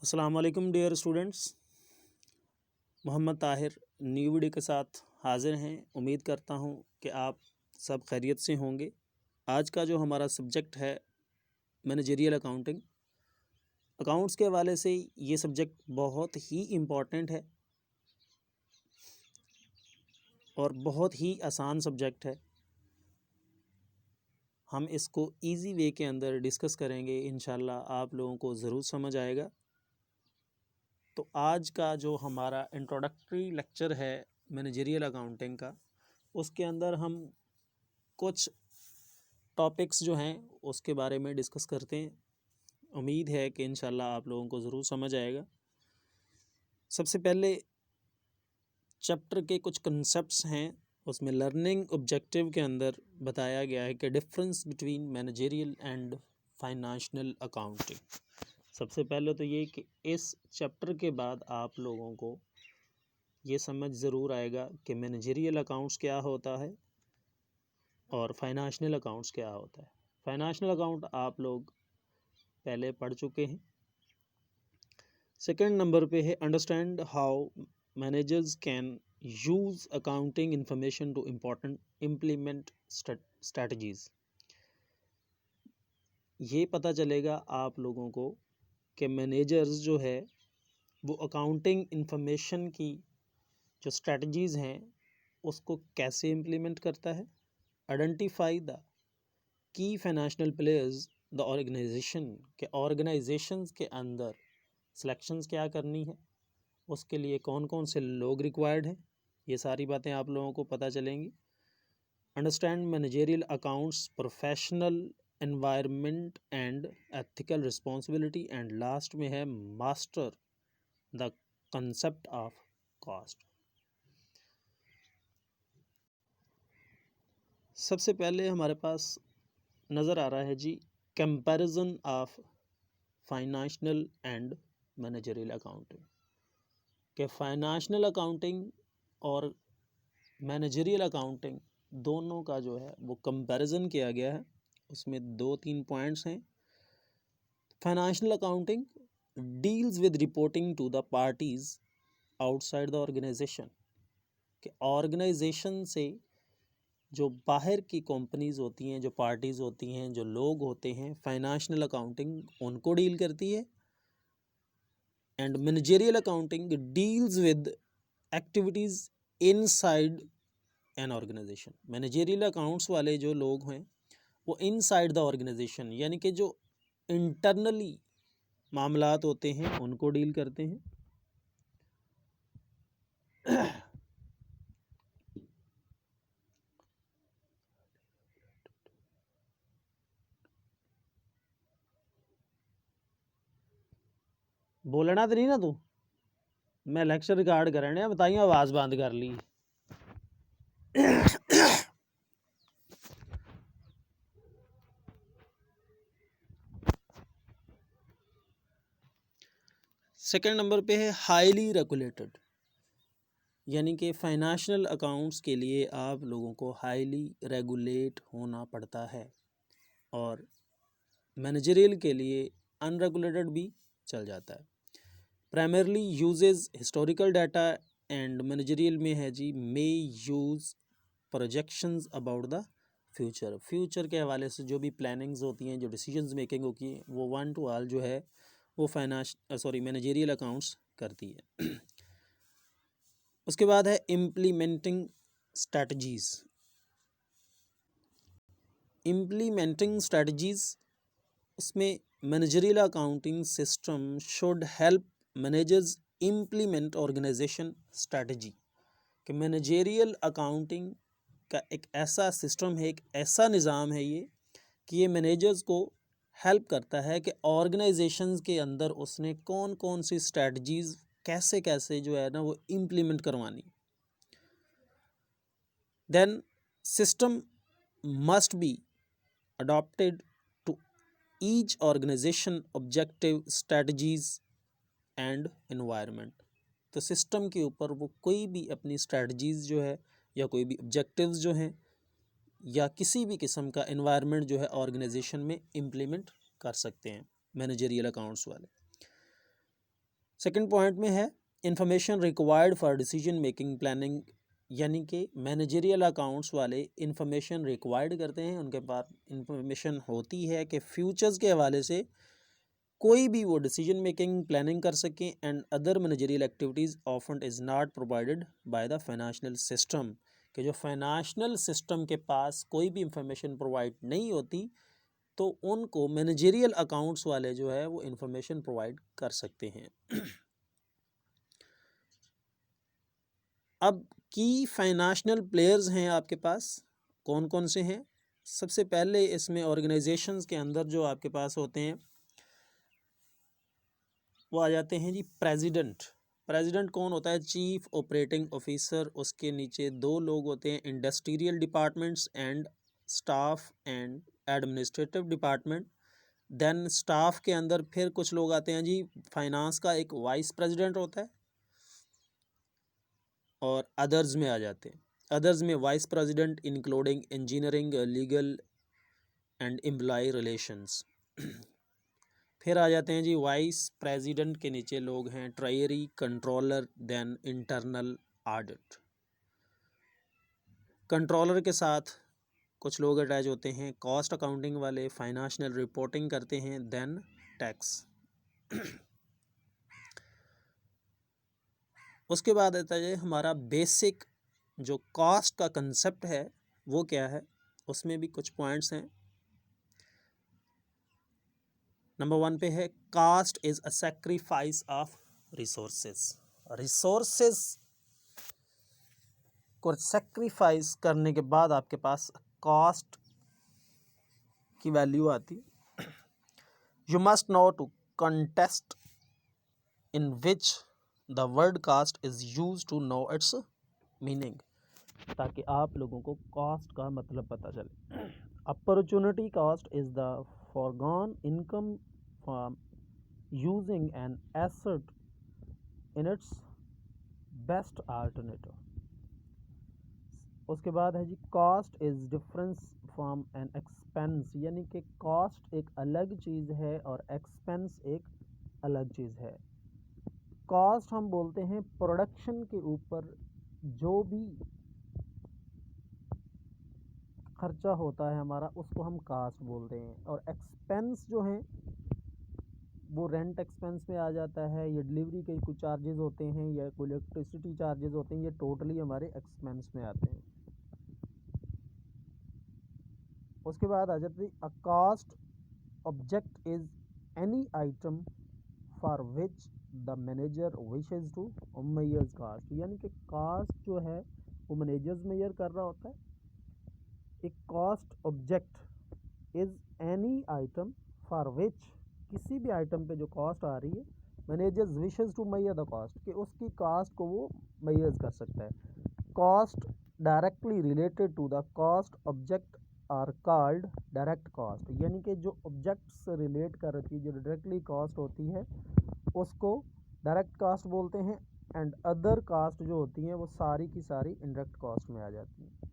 अस्सलाम वालेकुम dear students. Mohammad Tahir new video के साथ हाज़िर हैं। उम्मीद करता हूं कि आप सब खैरियत से होंगे। आज का जो हमारा सब्जेक्ट है मैनेजरियल अकाउंटिंग, अकाउंट्स के हवाले से ये सब्जेक्ट बहुत ही इम्पॉर्टेंट है और बहुत ही आसान सब्जेक्ट है। हम इसको इजी वे के अंदर डिस्कस करेंगे, इंशाल्लाह आप लोगों को ज़रूर समझ आएगा। तो आज का जो हमारा इंट्रोडक्टरी लेक्चर है मैनेजरियल अकाउंटिंग का, उसके अंदर हम कुछ टॉपिक्स जो हैं उसके बारे में डिस्कस करते हैं। उम्मीद है कि इंशाल्लाह आप लोगों को ज़रूर समझ आएगा। सबसे पहले चैप्टर के कुछ कंसेप्ट्स हैं, उसमें लर्निंग ऑब्जेक्टिव के अंदर बताया गया है कि difference between managerial and financial accounting. सबसे पहले तो ये कि इस चैप्टर के बाद आप लोगों को ये समझ ज़रूर आएगा कि मैनेजरियल अकाउंट्स क्या होता है और फाइनेंशियल अकाउंट्स क्या होता है। फाइनेंशियल अकाउंट आप लोग पहले पढ़ चुके हैं। सेकंड नंबर पे है understand how managers can use accounting information to important implement strategies. ये पता चलेगा आप लोगों को कि मैनेजर्स जो है वो अकाउंटिंग इंफॉर्मेशन की जो स्ट्रेटजीज़ हैं उसको कैसे इम्प्लीमेंट करता है। Identify the key financial players the organization के ऑर्गेनाइजेशंस के अंदर सिलेक्शंस क्या करनी है, उसके लिए कौन कौन से लोग रिक्वायर्ड हैं, ये सारी बातें आप लोगों को पता चलेंगी। Understand managerial accounts professional environment and ethical responsibility, and last में है master the concept of cost. सबसे पहले हमारे पास नज़र आ रहा है जी comparison of financial and managerial accounting, कि फाइनेंशियल अकाउंटिंग और मैनेजरियल अकाउंटिंग दोनों का जो है वो कंपैरिजन किया गया है। उसमें 2-3 पॉइंट्स हैं। Financial accounting deals with reporting to the parties outside the organization, कि ऑर्गेनाइजेशन से जो बाहर की कंपनीज होती हैं, जो पार्टीज़ होती हैं, जो लोग होते हैं, फाइनेंशियल अकाउंटिंग उनको डील करती है। And managerial accounting deals with activities inside an organization. Managerial accounts वाले जो लोग हैं वो इनसाइड द ऑर्गेनाइजेशन, यानी कि जो इंटरनली मामलात होते हैं उनको डील करते हैं। बोलना तो नहीं ना तू, मैं लेक्चर रिकॉर्ड करने बताइए, आवाज़ बंद कर ली। सेकंड नंबर पे है हाईली रेगुलेटेड, यानी कि फाइनेंशियल अकाउंट्स के लिए आप लोगों को हाईली रेगुलेट होना पड़ता है, और मैनेजरियल के लिए अनरेगुलेटेड भी चल जाता है। Primarily uses historical data, and managerial में है जी may use projections about the future. Future के हवाले से जो भी प्लानिंग्स होती हैं, जो डिसीजंस मेकिंग होती है, वो 1 to all जो है वो मैनेजरियल अकाउंट्स करती है। उसके बाद है इम्प्लीमेंटिंग स्ट्रेटजीज़। इम्प्लीमेंटिंग स्ट्रेटजीज़, उसमें managerial accounting system should help managers implement organization strategy, कि मैनेजरियल अकाउंटिंग का एक ऐसा सिस्टम है, एक ऐसा निज़ाम है ये, कि ये मैनेजर्स को हेल्प करता है कि ऑर्गेनाइजेशंस के अंदर उसने कौन कौन सी स्ट्रेटजीज़ कैसे कैसे जो है ना वो इम्प्लीमेंट करवानी। Then system must be adopted to each organization objective strategies and environment. तो सिस्टम के ऊपर वो कोई भी अपनी स्ट्रेटजीज़ जो है या कोई भी ऑब्जेक्टिव्स जो हैं या किसी भी किस्म का एनवायरनमेंट जो है ऑर्गेनाइजेशन में इम्प्लीमेंट कर सकते हैं मैनेजरियल अकाउंट्स वाले। सेकंड पॉइंट में है information required for decision making planning, यानी कि मैनेजरियल अकाउंट्स वाले इंफॉर्मेशन रिक्वायर्ड करते हैं, उनके पास इंफॉर्मेशन होती है कि फ्यूचर्स के हवाले से कोई भी वो डिसीजन मेकिंग प्लानिंग कर सकें। And other managerial activities often is not provided by the financial system, कि जो फाइनेंशियल सिस्टम के पास कोई भी इंफॉर्मेशन प्रोवाइड नहीं होती तो उनको मैनेजरियल अकाउंट्स वाले जो है वो इंफॉर्मेशन प्रोवाइड कर सकते हैं। अब की फाइनेंशियल प्लेयर्स हैं आपके पास, कौन कौन से हैं? सबसे पहले इसमें ऑर्गेनाइजेशंस के अंदर जो आपके पास होते हैं वो आ जाते हैं जी प्रेसिडेंट। प्रेसिडेंट कौन होता है? Chief operating officer. उसके नीचे दो लोग होते हैं, industrial departments and staff and administrative department. Then staff के अंदर फिर कुछ लोग आते हैं जी, फाइनेंस का एक वाइस प्रेसिडेंट होता है, और अदर्स में आ जाते हैं। अदर्स में vice president including engineering, legal and employ relations. फिर आ जाते हैं जी वाइस प्रेसिडेंट के नीचे लोग हैं treasury, controller, then internal audit. Controller के साथ कुछ लोग अटैच होते हैं, कॉस्ट अकाउंटिंग वाले, फाइनेंशियल रिपोर्टिंग करते हैं, देन टैक्स। उसके बाद आता है हमारा बेसिक जो कॉस्ट का कंसेप्ट है वो क्या है, उसमें भी कुछ पॉइंट्स हैं। नंबर 1 पे है cost is a sacrifice of resources. Resources को सेक्रीफाइस करने के बाद आपके पास कॉस्ट की वैल्यू आती। You must know to context in which the word cost is use to know its meaning, ताकि आप लोगों को कॉस्ट का मतलब पता चले। Opportunity cost is the foregone income from using an asset in its best alternative. उसके बाद है जी cost is difference from an expense, यानी कि कॉस्ट एक अलग चीज़ है और एक्सपेंस एक अलग चीज़ है। कॉस्ट हम बोलते हैं प्रोडक्शन के ऊपर जो भी खर्चा होता है हमारा, उसको हम कास्ट बोलते हैं। और एक्सपेंस जो हैं वो रेंट एक्सपेंस में आ जाता है, या डिलीवरी के कुछ चार्जेस होते हैं, या कोई इलेक्ट्रिसिटी चार्जेस होते हैं, ये टोटली हमारे एक्सपेंस में आते हैं। उसके बाद आ जाती है a cost object is any item for which the manager wishes to measures cost, यानी कि कास्ट जो है वो मैनेजर्स मेजर कर रहा होता है। एक cost object is any item for which, किसी भी आइटम पे जो कॉस्ट आ रही है, managers wishes to measure the cost, कि उसकी कॉस्ट को वो मेजर कर सकता है। Cost directly related to the cost object are called direct cost, यानी कि जो ऑब्जेक्ट से रिलेट कर रही है, जो डायरेक्टली कॉस्ट होती है उसको डायरेक्ट कॉस्ट बोलते हैं। एंड अदर कॉस्ट जो होती हैं वो सारी की सारी इनडायरेक्ट कॉस्ट में आ जाती हैं।